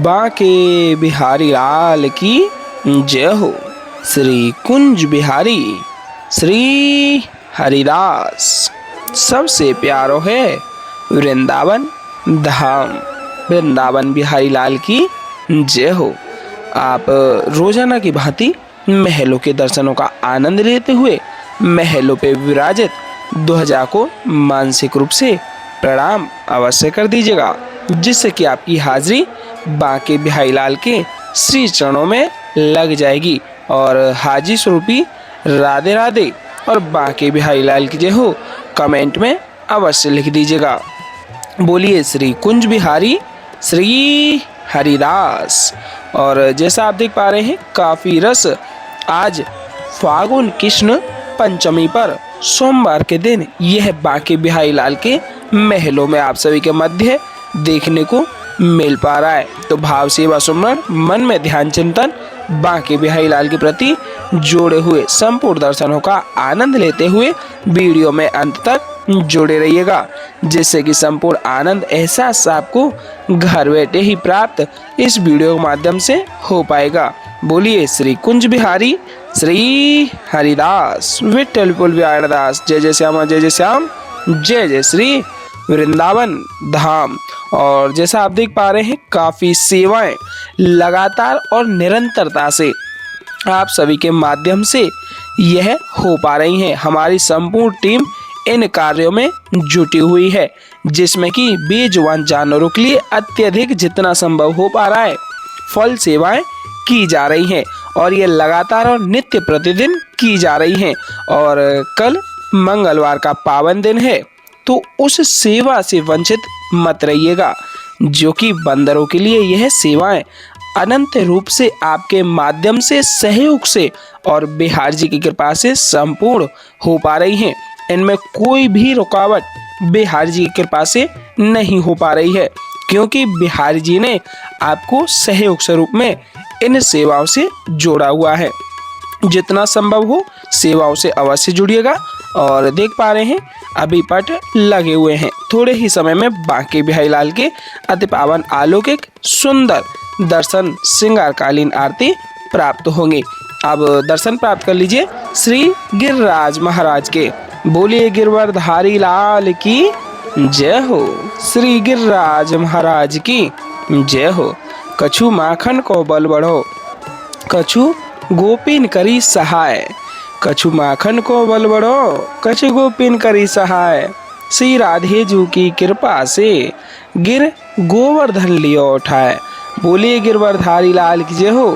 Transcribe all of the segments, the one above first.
बांके बिहारी लाल की जय हो। श्री कुंज बिहारी श्री हरिदास सबसे प्यारो है वृंदावन धाम। वृंदावन बिहारी लाल की जय हो। आप रोजाना की भांति महलों के दर्शनों का आनंद लेते हुए महलों पे विराजित ध्वजा को मानसिक रूप से प्रणाम अवश्य कर दीजिएगा, जिससे कि आपकी हाजिरी बांके बिहारी लाल के श्री चरणों में लग जाएगी। और हाजी स्वरूपी राधे राधे और बांके बिहारी लाल की जय हो कमेंट में अवश्य लिख दीजिएगा। बोलिए श्री कुंज बिहारी श्री हरिदास। और जैसा आप देख पा रहे हैं, काफी रस आज फागुन कृष्ण पंचमी पर सोमवार के दिन यह बांके बिहारी लाल के महलों में आप सभी के मध्य देखने को मिल पा रहा है। तो भाव सेवा सुमरण मन में ध्यान चिंतन बांके बिहारी लाल के प्रति जोड़े हुए संपूर्ण दर्शनों का आनंद लेते हुए वीडियो में अंत तक जुड़े रहिएगा, जिससे कि संपूर्ण आनंद एहसास आपको घर बैठे ही प्राप्त इस वीडियो के माध्यम से हो पाएगा। बोलिए श्री कुंज बिहारी श्री हरिदास विठ्ठल विपुल बिहारी दास। जय जय श्याम जय जय श्याम जय जय श्री वृंदावन धाम। और जैसा आप देख पा रहे हैं, काफी सेवाएं लगातार और निरंतरता से आप सभी के माध्यम से यह हो पा रही हैं। हमारी संपूर्ण टीम इन कार्यों में जुटी हुई है, जिसमें कि बेजुबान जानवरों के लिए अत्यधिक जितना संभव हो पा रहा है फल सेवाएं की जा रही हैं, और ये लगातार और नित्य प्रतिदिन की जा रही हैं। और कल मंगलवार का पावन दिन है, तो उस सेवा से वंचित मत रहिएगा, जो कि बंदरों के लिए यह सेवाएं अनंत रूप से आपके माध्यम से सहयोग से और बिहार जी की कृपा से संपूर्ण हो पा रही हैं। इनमें कोई भी रुकावट बिहार जी की कृपा से नहीं हो पा रही है, क्योंकि बिहार जी ने आपको सहयोग स्वरूप में इन सेवाओं से जोड़ा हुआ है। जितना संभव हो सेवाओं से अवश्य जुड़िएगा। और देख पा रहे हैं, अभी पट लगे हुए हैं। थोड़े ही समय में बांके बिहारी लाल के अति पावन अलौकिक सुंदर दर्शन श्रृंगारकालीन आरती प्राप्त होंगे। अब दर्शन प्राप्त कर लीजिए श्री गिरिराज महाराज के। बोलिए गिरवरधारी लाल की जय हो। श्री गिरिराज महाराज की जय हो। कछु माखन को बल बढ़ो, कछु गोपिन करी सहाय। कछु माखन को बल बढ़ो, कछु गोपिन करी सहाय। श्री राधे जू की कृपा से गिर गोवर्धन लियो उठाए। बोलिए गिरवरधारी लाल की जय हो।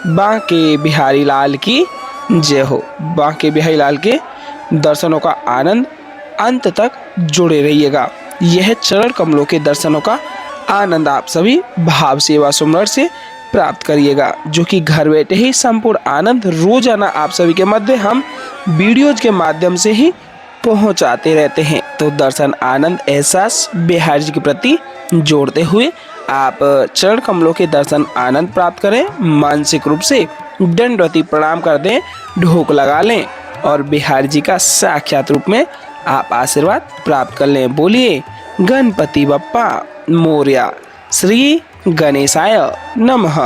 बांके बिहारी लाल की जय हो। बांके बिहारी लाल के दर्शनों का आनंद अंत तक जुड़े रहिएगा। यह चरण कमलों के दर्शनों का आनंद आप सभी भाव सेवा सुमरण से प्राप्त करिएगा, जो कि घर बैठे ही संपूर्ण आनंद रोजाना आप सभी के मध्य हम वीडियोज के माध्यम से ही पहुंचाते रहते हैं। तो दर्शन आनंद एहसास बिहार जी के प्रति जोड़ते हुए आप चरण कमलों के दर्शन आनंद प्राप्त करें। मानसिक रूप से दंडवती प्रणाम कर दें, ढोक लगा लें और बिहार जी का साक्षात रूप में आप आशीर्वाद प्राप्त कर लें। बोलिए गणपति बप्पा मोरया। श्री गणेशाय नमः।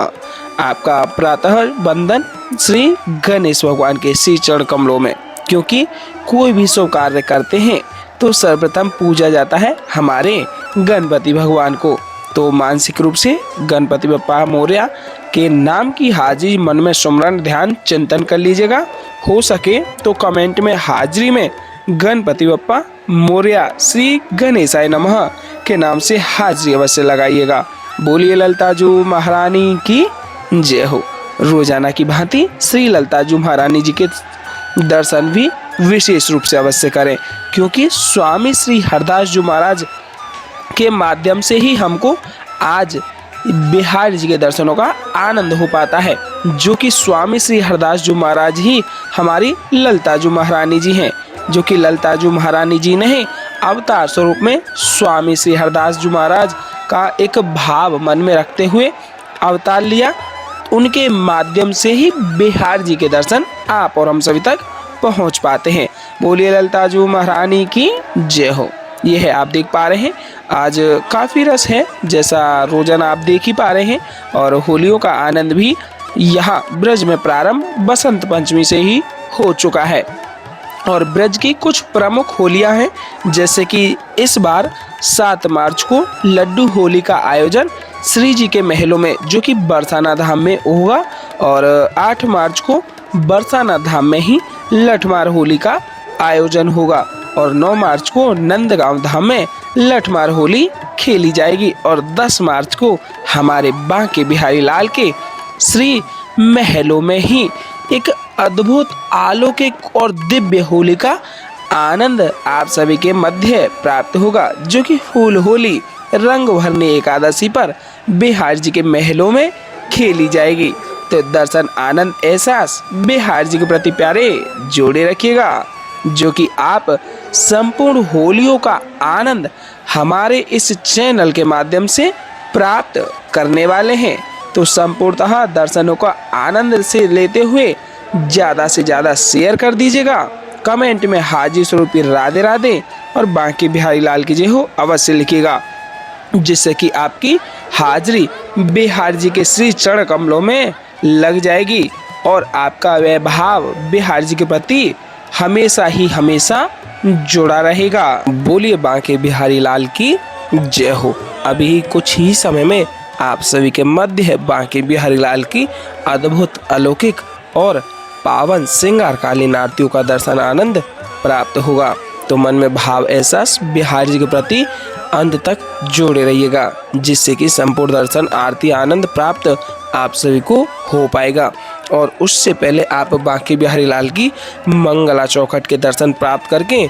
आपका प्रातः वंदन श्री गणेश भगवान के श्री चरण कमलों में, क्योंकि कोई भी शुभ कार्य करते हैं तो सर्वप्रथम पूजा जाता है हमारे गणपति भगवान को। तो मानसिक रूप से गणपति बप्पा मोरया के नाम की हाजिरी मन में सुमरण ध्यान चिंतन कर लीजिएगा। हो सके तो कमेंट में हाजिरी में गणपति बप्पा मोरया श्री गणेशाय नमः के नाम से हाजिरी अवश्य लगाइएगा। बोलिए ललताजू महारानी की जय हो। रोजाना की भांति श्री ललताजू महारानी जी के दर्शन भी विशेष रूप से अवश्य करें, क्योंकि स्वामी श्री हरदास जी महाराज के माध्यम से ही हमको आज बिहार जी के दर्शनों का आनंद हो पाता है, जो कि स्वामी श्री हरदास जी महाराज ही हमारी ललताजू महारानी जी हैं, जो कि ललताजू महारानी जी ने अवतार स्वरूप में स्वामी श्री हरदास जी महाराज का एक भाव मन में रखते हुए अवतार लिया। उनके माध्यम से ही बिहार जी के दर्शन आप और हम सभी तक पहुंच पाते हैं। बोलिए ललताजू महारानी की जय हो। ये है आप देख पा रहे हैं आज काफ़ी रस है, जैसा रोजाना आप देख ही पा रहे हैं। और होलियों का आनंद भी यहाँ ब्रज में प्रारंभ बसंत पंचमी से ही हो चुका है। और ब्रज की कुछ प्रमुख होलियां हैं, जैसे कि इस बार 7 मार्च को लड्डू होली का आयोजन श्री जी के महलों में जो कि बरसाना धाम में होगा। और 8 मार्च को बरसाना धाम में ही लठमार होली का आयोजन होगा। और 9 मार्च को नंदगांव धाम में लठमार होली खेली जाएगी। और 10 मार्च को हमारे बांके बिहारी लाल के श्री महलों में ही एक अद्भुत अलौकिक और दिव्य होली का आनंद आप सभी के मध्य प्राप्त होगा, जो कि फूल होली रंग भरने एकादशी पर बिहार जी के महलों में खेली जाएगी। तो दर्शन आनंद एहसास बिहार जी के प्रति प्यारे जोड़े रखिएगा, जो कि आप संपूर्ण होलियों का आनंद हमारे इस चैनल के माध्यम से प्राप्त करने वाले हैं। तो संपूर्णतः दर्शनों का आनंद से लेते हुए ज़्यादा से ज़्यादा शेयर कर दीजिएगा। कमेंट में हाजी स्वरूपी राधे राधे और बांके बिहारी लाल की जय हो अवश्य लिखिएगा, जिससे कि आपकी हाजिरी बिहार जी के श्री चरण कमलों में लग जाएगी और आपका वैभाव बिहार जी के प्रति हमेशा ही हमेशा जुड़ा रहेगा। बोलिए बांके बिहारी लाल की जय हो। अभी कुछ ही समय में आप सभी के मध्य है बांके बिहारी लाल की अद्भुत अलौकिक और पावन श्रृंगारकालीन आरतियों का दर्शन आनंद प्राप्त होगा। तो मन में भाव एहसास बिहार जी के प्रति अंत तक जोड़े रहिएगा, जिससे कि संपूर्ण दर्शन आरती आनंद प्राप्त आप सभी को हो पाएगा। और उससे पहले आप बांके बिहारी लाल की मंगला चौखट के दर्शन प्राप्त करके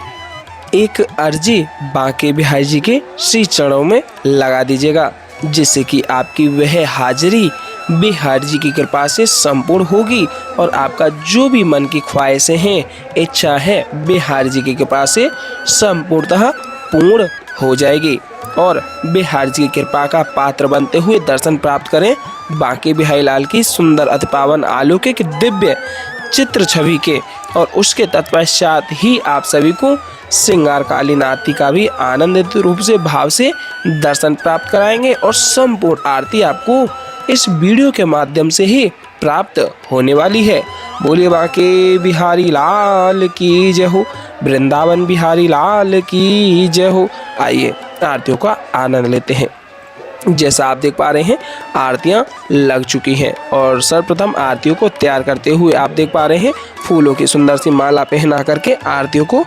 एक अर्जी बांके बिहारी जी के श्री चरणों में लगा दीजिएगा, जिससे कि आपकी वह हाजिरी बिहार जी की कृपा से संपूर्ण होगी और आपका जो भी मन की ख्वाहिशें हैं, इच्छा है, बिहार जी की कृपा से संपूर्णतः पूर्ण हो जाएगी। और बिहार जी की कृपा का पात्र बनते हुए दर्शन प्राप्त करें बांके बिहारी लाल की सुंदर अति पावन अलौकिक दिव्य चित्र छवि के। और उसके तत्पश्चात ही आप सभी को श्रृंगारकालीन आरती का भी आनंदित रूप से भाव से दर्शन प्राप्त कराएंगे। और संपूर्ण आरती आपको इस वीडियो के माध्यम से ही प्राप्त होने वाली है। बोलिए बांके बिहारी लाल की जय हो, वृंदावन बिहारी लाल की जय हो। आइए आरतियों का आनंद लेते हैं। जैसा आप देख पा रहे हैं आरतियां लग चुकी हैं और सर्वप्रथम आरतियों को तैयार करते हुए आप देख पा रहे हैं फूलों की सुंदर सी माला पहना करके आरतियों को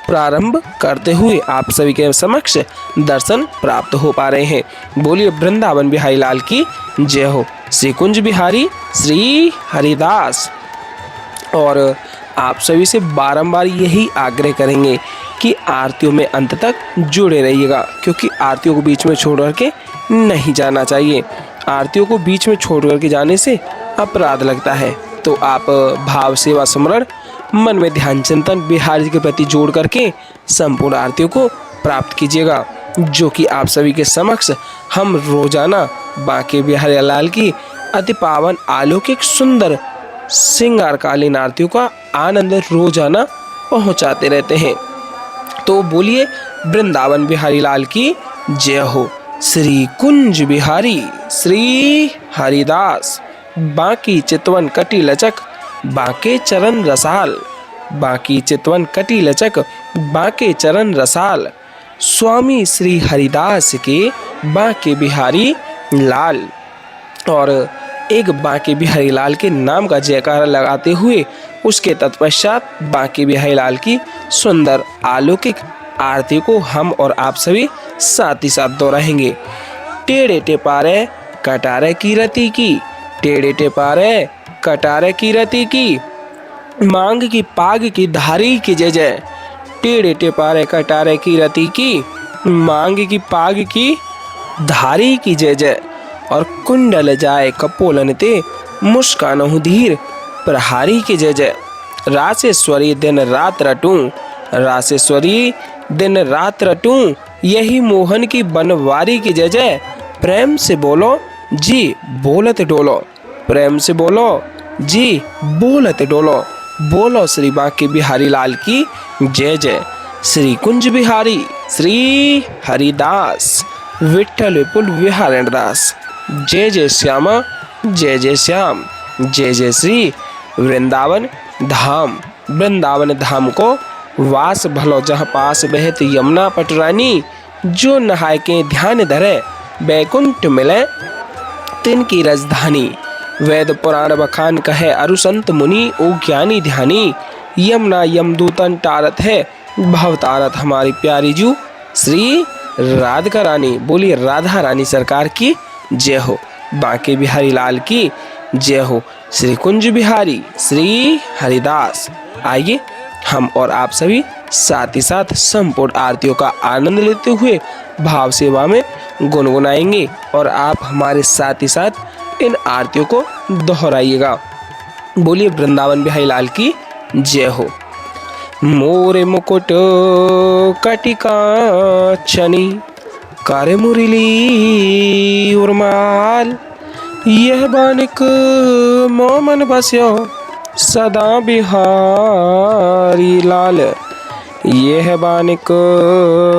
प्रारंभ करते हुए आप सभी के समक्ष दर्शन प्राप्त हो पा रहे हैं। बोलिए वृंदावन बिहारी लाल की जय हो। श्री कुंज बिहारी श्री हरिदास। और आप सभी से बारंबार यही आग्रह करेंगे कि आरतियों में अंत तक जुड़े रहिएगा, क्योंकि आरतियों को बीच में छोड़ करके नहीं जाना चाहिए। आरतियों को बीच में छोड़ करके जाने से अपराध लगता है। तो आप भाव सेवा स्मरण मन में ध्यान चिंतन बिहार जी के प्रति जोड़ करके संपूर्ण आरतियों को प्राप्त कीजिएगा, जो कि आप सभी के समक्ष हम रोजाना बांके बिहारी लाल की अति पावन अलौकिक सुंदर श्रृंगारकालीन आरतियों का आनंद रोजाना पहुंचाते रहते हैं। तो बोलिए वृंदावन बिहारी लाल की जय हो। श्री कुंज बिहारी श्री हरिदास। बांकी चितवन कटी लचक बांके चरण रसाल। बांकी चितवन कटी लचक बांके चरण रसाल। स्वामी श्री हरिदास के बांके बिहारी लाल। और एक बांके बिहारी लाल के नाम का जयकारा लगाते हुए उसके तत्पश्चात बांके बिहारी लाल की सुंदर अलौकिक आरती को हम और आप सभी साथ ही साथ दोहराएंगे। टेढ़े टेपारे कटारे की रति की, टेढ़े टेपारे कटारे की रति की, मांग की पाग की धारी की जय जय। टेढ़े टेपारे कटारे की रति की, मांग की पाग की धारी की जय जय। और कुंडल जाए कपोलन ते मुस्कानहु धीर प्रहारी की जय जय। रासेश्वरी दिन रात रटूं, रासेश्वरी दिन रात रटूं, यही मोहन की बनवारी की जय जय। प्रेम से बोलो जी बोलत डोलो, प्रेम से बोलो जी बोलत डोलो। बोलो श्री बांके बिहारी लाल की जय जय। श्री कुंज बिहारी श्री हरिदास विठ्ठल विपुल विहारण दास। जय जय श्यामा जय जय श्याम जय जय श्री वृंदावन धाम। वृंदावन धाम को वास भलो जहाँ पास बहत यमुना पटरानी। जो नहाय के ध्यान धरे बैकुंठ मिले तिनकी राजधानी। वेद पुराण बखान कहे अरु संत मुनि ओ ज्ञानी ध्यानी। यमुना यमदूतन टारत है भव तारत हमारी प्यारी जू श्री राधिका रानी। बोलिए राधा रानी सरकार की जय हो। बांके बिहारी लाल की जय हो। श्री कुंज बिहारी श्री हरिदास। आइए हम और आप सभी साथ ही साथ संपूर्ण आरतियों का आनंद लेते हुए भाव सेवा में गुनगुनाएंगे और आप हमारे साथ ही साथ इन आरतियों को दोहराइएगा। बोलिए वृंदावन बिहारी लाल की जय हो। मोरे मुकुट कटिका चनी करे मुरली उर्माल। यह बानिक मोमन बस्यो सदा बिहारी लाल। यह बानिक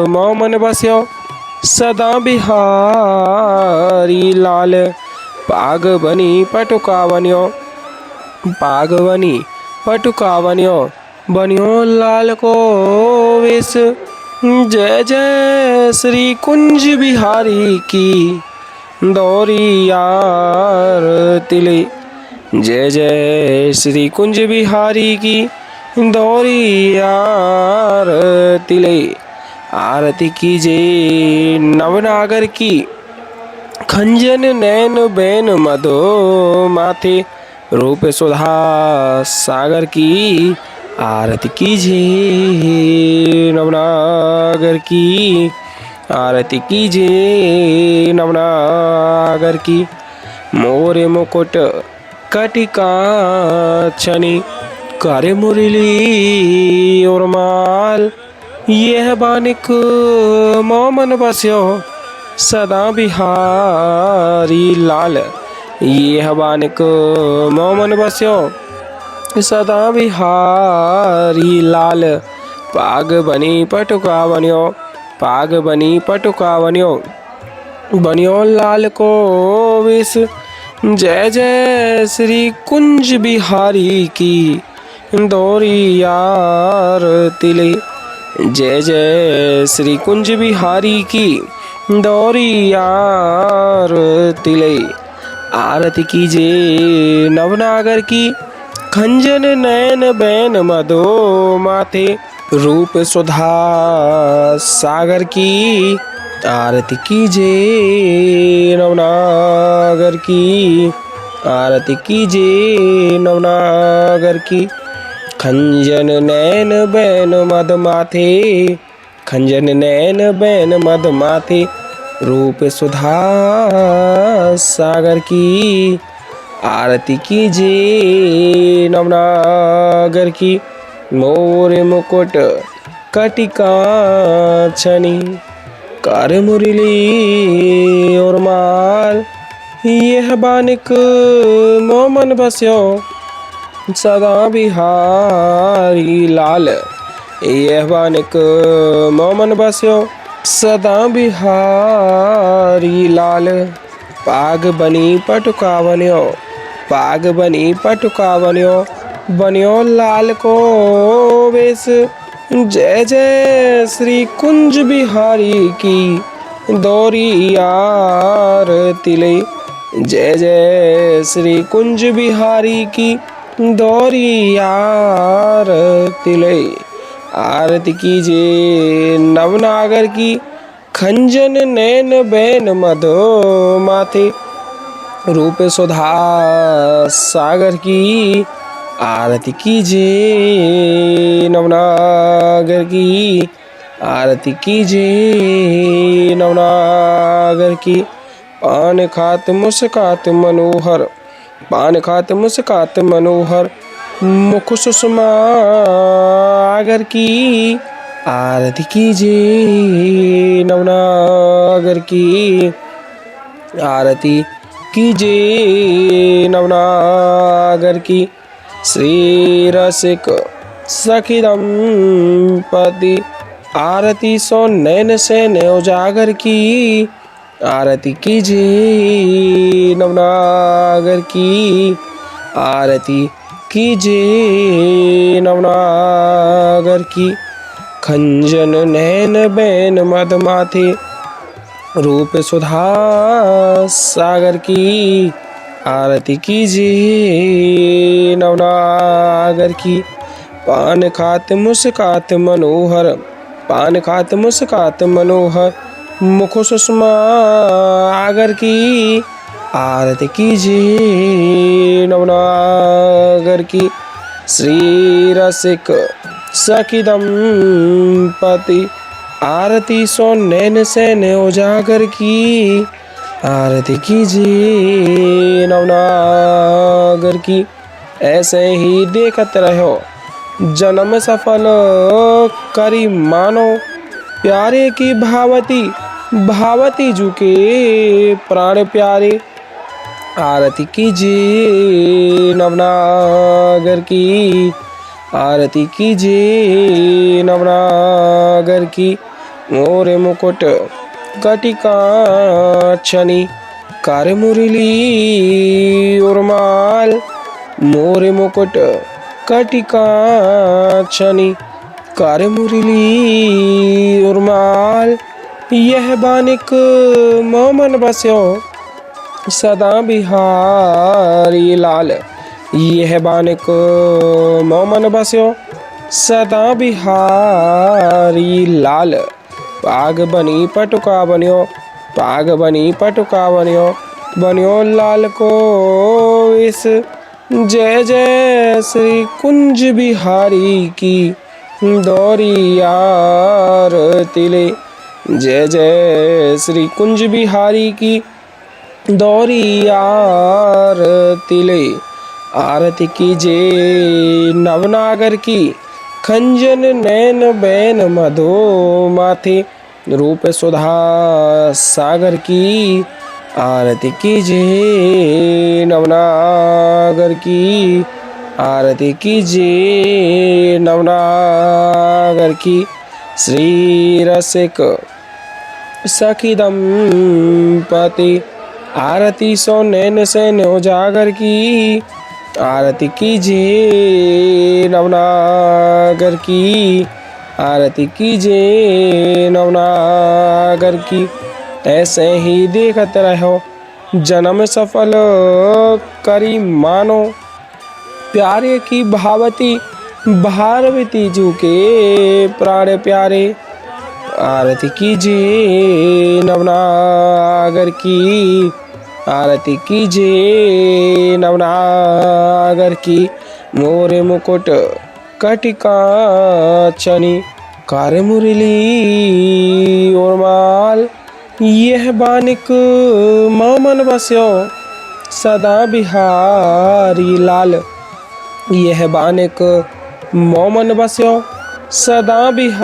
मोमन बस्यो सदा बिहारी लाल। पाग बनी पटुकावन्यो बनियो लाल को वेश। जय जय श्री कुंज बिहारी की दौरी आरती ले। जय जय श्री कुंज बिहारी की दौरी आरती ले। आरती कीजिए नवनागर की खंजन नैन बैन मधो माथे रूप सुधा सागर की। आरती कीजिए नवनागर की। आरती कीजिए नवनागर की। मोरे मुकुट कटिका चनी करे मुरली और माल। यह बानिक मोमन बस्यो सदा बिहारी लाल। यह बानिक मोमन बस्यो सदा बिहारी लाल। पाग बनी पटुका बनियो लाल को विष। जय जय श्री कुंज बिहारी की दौरी आरती ले। जय जय श्री कुंज बिहारी की दौरी आरती ले। आरती कीजिए नवनागर की खंजन नैन बैन मधो माथे रूप सुधा सागर की। आरती कीजिए नवनागर की। आरती कीजिए नवनागर की। खंजन नैन बैन मद माथे। खंजन नैन बैन मद माथे रूप सुधा सागर की। आरती कीजिए नवनागर की। मोरे मुकुट कटिका छनी कर मुरली और माल। यह बानिक मोमन बस्यो सदा बिहारी लाल। यह बानिक मोमन बस्यो सदा बिहारी लाल। पाग बनी पटुका बनियो लाल को वेश। जय जय श्री कुंज बिहारी की दौरी आरती ले। जय जय श्री कुंज बिहारी की दौरी आरती ले। आरती कीजिए नवनागर की खंजन नैन बैन मधो माथे रूप सुधा सागर की। आरती कीजिए नवनागर की। आरती कीजिए नवनागर की। पान खात मुस्कात मनोहर मुख सुषमागर की। आरती कीजिए नवनागर की। आरती कीजिए नवनागर की। श्री रसिक सखी दंपति आरती सो नैन से उजागर की, आरती कीजिए नवनागर की, आरती कीजिए नवनागर की। खंजन नैन बैन मद माथे, रूप सुधा सागर की, आरती कीजिए नवनागर की। पान खात मुस्कात मनोहर, पान खात मुस्कात मनोहर, मुख सुषमा आगर की, आरती कीजिए नवनागर की। श्री रसिक सखी दंपति, आरती सो नैन सैन उजागर की, आरती कीजिए नवनागर की। ऐसे ही देखत रहो जन्म सफल करी मानो, प्यारे की भावती भावती झुके प्राण प्यारे, आरती कीजिए नवनागर की, आरती कीजिए नवनागर की। मोरे मुकुट कटिका छनी, कर मुरली उर्माल, मोरे मुकुट कटिका छनी, कर मुरली उर्माल। यह बानिक मोमन बस्यो सदा बिहारी लाल, यह बानिक मोमन बस्यो सदा बिहारी लाल। पाग बनी पटुका बन्यो, पाग बनी पटुका बन्यो, बन्यो लाल को इस। जय जय श्री कुंज बिहारी की दौरी आरती ले, जय जय श्री कुंज बिहारी की दौरी आरती ले। आरती कीजिए नवनागर की, खंजन नैन बैन मधो माथे, रूप सुधा सागर की, आरती कीजिए नवनागर की, आरती कीजिए नवनागर की। श्री रसिक सखी दंपति, आरती सो नैन सैन उजागर की, आरती कीजिए नवनागर की, आरती कीजिए नवनागर की। ऐसे ही देखत रहो जन्म सफल करी मानो, प्यारे की भावती भारवती झुके प्राण प्यारे, आरती कीजिए नवनागर की, आरती कीजिए नवनागर की। मोरे मुकुट कटिका छनी, कर मुरली उर्माल, यह बानिक मोमन बस्यो सदा बिहारी लाल, यह बानिक मोमन बस्यो सदा बिहारी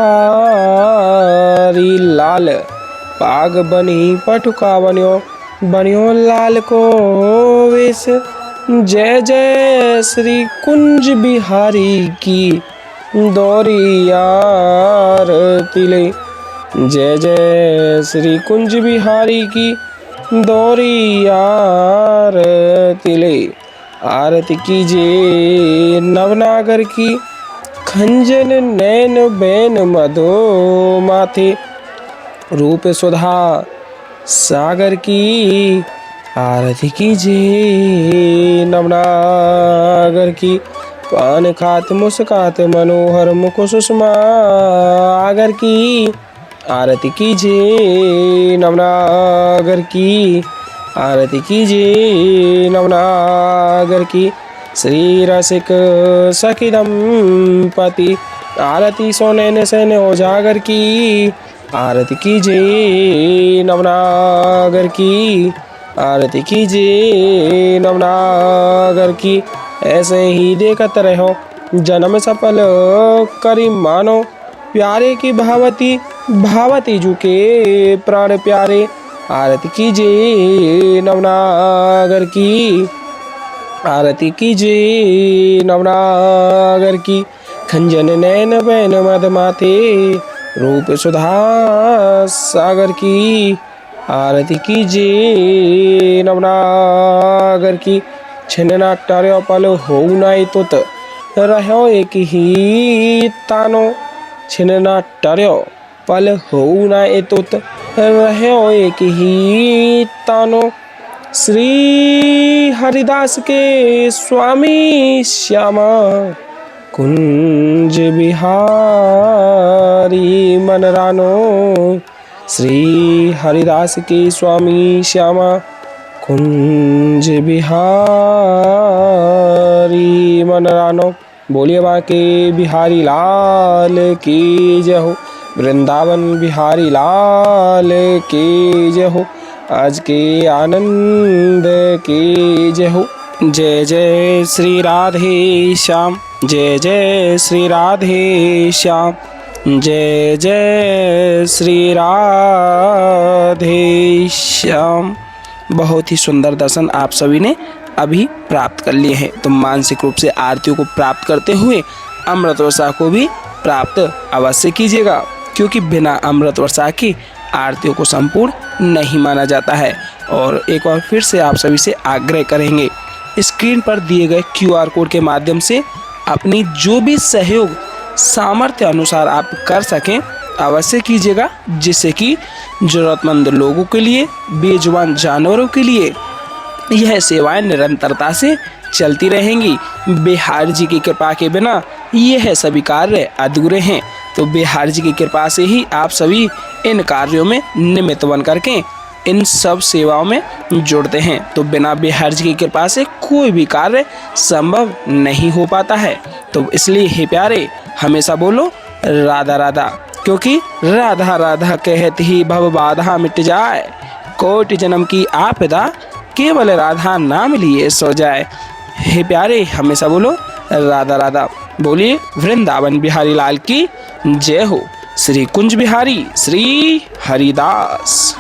लाल। पाग बनी पटुका बन्यो, बन्यो लाल को वेश। जय जय श्री कुंज बिहारी की दौरी आरती ले, जय जय श्री कुंज बिहारी की दौरी आरती ले। आरती कीजिए नवनागर की, खंजन नैन बैन मधो माथे, रूप सुधा सागर की, आरती कीजिए नवनागर की। पान खात मुस्कात मनोहर, मुख सुषमा आगर की, आरती कीजिए नवनागर की, आरती कीजिए नवनागर की। श्री रसिक सखी दंपति, आरती सो नैन सैन उजागर की, आरती कीजिए नवनागर की, आरती कीजिए नवनागर की। ऐसे ही देखत रहो जन्म सफल करी मानो, प्यारे की भावती भावती झुके प्राण प्यारे, आरती कीजिए नवनागर की, आरती कीजिए नवनागर की। खंजन नैन बैन मद माथे, रूप सुधा सागर की आरती कीजिए नवनागर की। छिन्न टार्यो पल हो नाई तुत रहो एक ही तानो। छिन्न टार्यो पल हो नाई तुत रहो एक ही तानो। श्री हरिदास के स्वामी श्यामा कुंज बिहारी मन रानो। श्री हरिदास के स्वामी श्यामा कुंज बिहारी मन रानो। बोलिए बांके बिहारी लाल की जय हो। वृंदावन बिहारी लाल की जय हो। आज के आनंद की जय हो। जय जय श्री राधे श्याम। जय जय श्री राधे श्याम। जय जय श्री राधे श्याम। बहुत ही सुंदर दर्शन आप सभी ने अभी प्राप्त कर लिए हैं। तो मानसिक रूप से आरतियों को प्राप्त करते हुए अमृत वर्षा को भी प्राप्त अवश्य कीजिएगा, क्योंकि बिना अमृत वर्षा की आरतियों को संपूर्ण नहीं माना जाता है। और एक बार फिर से आप सभी से आग्रह करेंगे, स्क्रीन पर दिए गए QR कोड के माध्यम से अपनी जो भी सहयोग सामर्थ्य अनुसार आप कर सकें अवश्य कीजिएगा, जिससे कि ज़रूरतमंद लोगों के लिए, बेजुबान जानवरों के लिए यह सेवाएं निरंतरता से चलती रहेंगी। बिहार जी की कृपा के बिना यह सभी कार्य अधूरे हैं। तो बिहार जी की कृपा से ही आप सभी इन कार्यों में निमित्त बन करके इन सब सेवाओं में जुड़ते हैं। तो बिना बिहार जी की कृपा से कोई भी कार्य संभव नहीं हो पाता है। तो इसलिए हे प्यारे, हमेशा बोलो राधा राधा, क्योंकि राधा राधा कहते ही भव बाधा मिट जाए। कोटि जन्म की आपदा केवल राधा नाम लिए सो जाए। हे प्यारे, हमेशा बोलो राधा राधा। बोलिए वृंदावन बिहारी लाल की जय हो। श्री कुंज बिहारी श्री हरिदास।